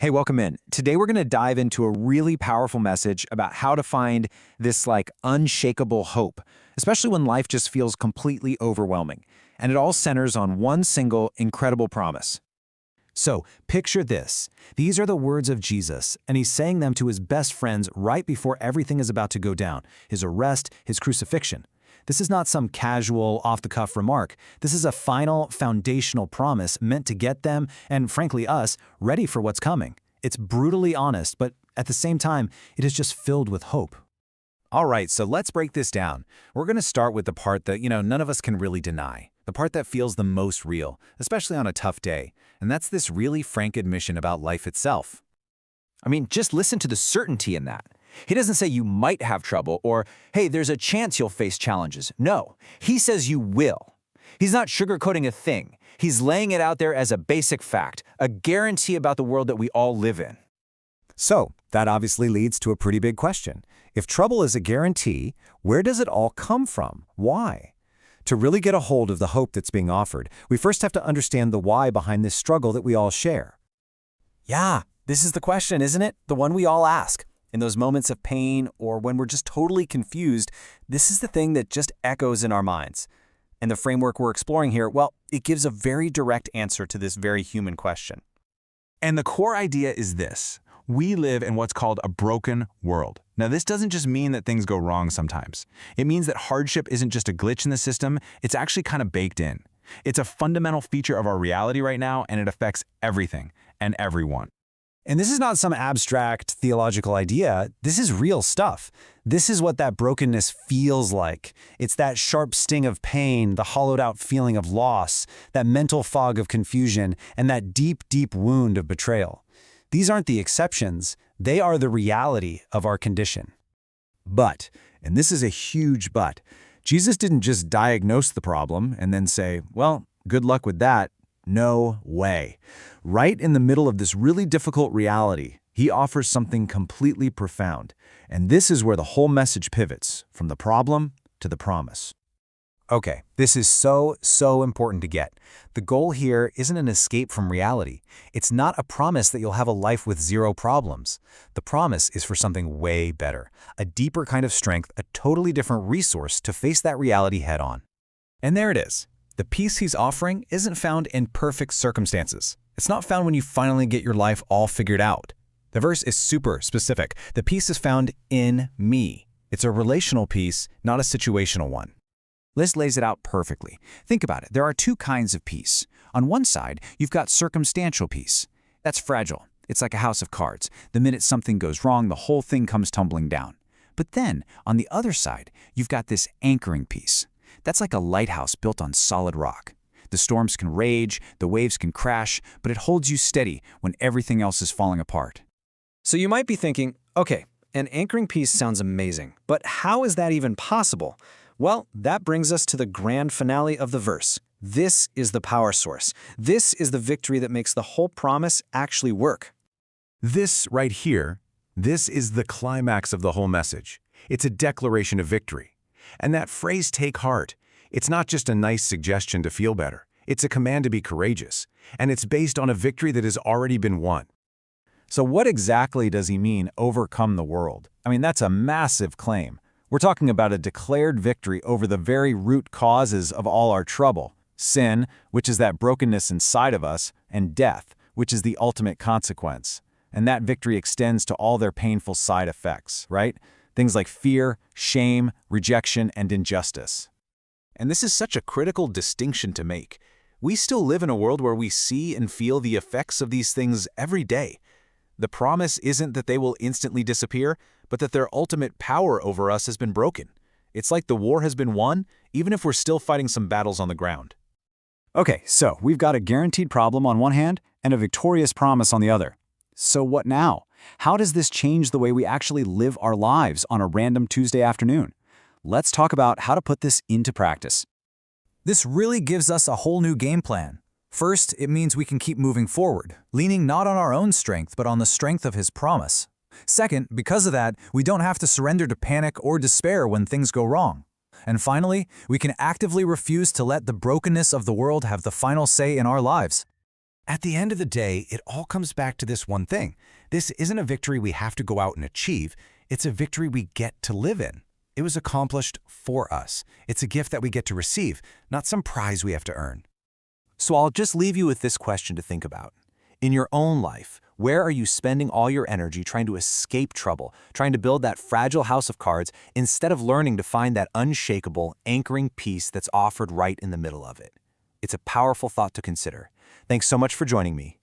Hey, welcome in. Today we're going to dive into a really powerful message about how to find this unshakable hope, especially when life just feels completely overwhelming. And it all centers on one single incredible promise. So, picture this. These are the words of Jesus, and he's saying them to his best friends right before everything is about to go down, his arrest, his crucifixion. This is not some casual, off-the-cuff remark. This is a final, foundational promise meant to get them, and frankly us, ready for what's coming. It's brutally honest, but at the same time, it is just filled with hope. All right, so let's break this down. We're going to start with the part that, none of us can really deny. The part that feels the most real, especially on a tough day. And that's this really frank admission about life itself. I mean, just listen to the certainty in that. He doesn't say you might have trouble or, hey, there's a chance you'll face challenges. No, he says you will. He's not sugarcoating a thing. He's laying it out there as a basic fact, a guarantee about the world that we all live in. So, that obviously leads to a pretty big question. If trouble is a guarantee, where does it all come from? Why? To really get a hold of the hope that's being offered, we first have to understand the why behind this struggle that we all share. Yeah, this is the question, isn't it? The one we all ask. In those moments of pain or when we're just totally confused, this is the thing that just echoes in our minds. And the framework we're exploring here, well, it gives a very direct answer to this very human question. And the core idea is this. We live in what's called a broken world. Now, this doesn't just mean that things go wrong sometimes. It means that hardship isn't just a glitch in the system, it's actually kind of baked in. It's a fundamental feature of our reality right now, and it affects everything and everyone. And this is not some abstract theological idea. This is real stuff. This is what that brokenness feels like. It's that sharp sting of pain, the hollowed-out feeling of loss, that mental fog of confusion, and that deep, deep wound of betrayal. These aren't the exceptions. They are the reality of our condition. But, and this is a huge but, Jesus didn't just diagnose the problem and then say, well, good luck with that. No way. Right in the middle of this really difficult reality, he offers something completely profound. And this is where the whole message pivots, from the problem to the promise. Okay, this is so important to get. The goal here isn't an escape from reality. It's not a promise that you'll have a life with zero problems. The promise is for something way better, a deeper kind of strength, a totally different resource to face that reality head on. And there it is. The peace he's offering isn't found in perfect circumstances. It's not found when you finally get your life all figured out. The verse is super specific. The peace is found in me. It's a relational peace, not a situational one. Liz lays it out perfectly. Think about it. There are two kinds of peace. On one side, you've got circumstantial peace. That's fragile. It's like a house of cards. The minute something goes wrong, the whole thing comes tumbling down. But then, on the other side, you've got this anchoring peace. That's like a lighthouse built on solid rock. The storms can rage, the waves can crash, but it holds you steady when everything else is falling apart. So you might be thinking, okay, an anchoring peace sounds amazing, but how is that even possible? Well, that brings us to the grand finale of the verse. This is the power source. This is the victory that makes the whole promise actually work. This right here, this is the climax of the whole message. It's a declaration of victory. And that phrase, take heart, it's not just a nice suggestion to feel better. It's a command to be courageous. And it's based on a victory that has already been won. So what exactly does he mean, overcome the world? I mean, that's a massive claim. We're talking about a declared victory over the very root causes of all our trouble. Sin, which is that brokenness inside of us, and death, which is the ultimate consequence. And that victory extends to all their painful side effects, right? Things like fear, shame, rejection, and injustice. And this is such a critical distinction to make. We still live in a world where we see and feel the effects of these things every day. The promise isn't that they will instantly disappear, but that their ultimate power over us has been broken. It's like the war has been won, even if we're still fighting some battles on the ground. Okay, so we've got a guaranteed problem on one hand and a victorious promise on the other. So what now? How does this change the way we actually live our lives on a random Tuesday afternoon? Let's talk about how to put this into practice. This really gives us a whole new game plan. First, it means we can keep moving forward, leaning not on our own strength, but on the strength of his promise. Second, because of that, we don't have to surrender to panic or despair when things go wrong. And finally, we can actively refuse to let the brokenness of the world have the final say in our lives. At the end of the day, it all comes back to this one thing. This isn't a victory we have to go out and achieve. It's a victory we get to live in. It was accomplished for us. It's a gift that we get to receive, not some prize we have to earn. So I'll just leave you with this question to think about. In your own life, where are you spending all your energy trying to escape trouble, trying to build that fragile house of cards instead of learning to find that unshakable, anchoring peace that's offered right in the middle of it? It's a powerful thought to consider. Thanks so much for joining me.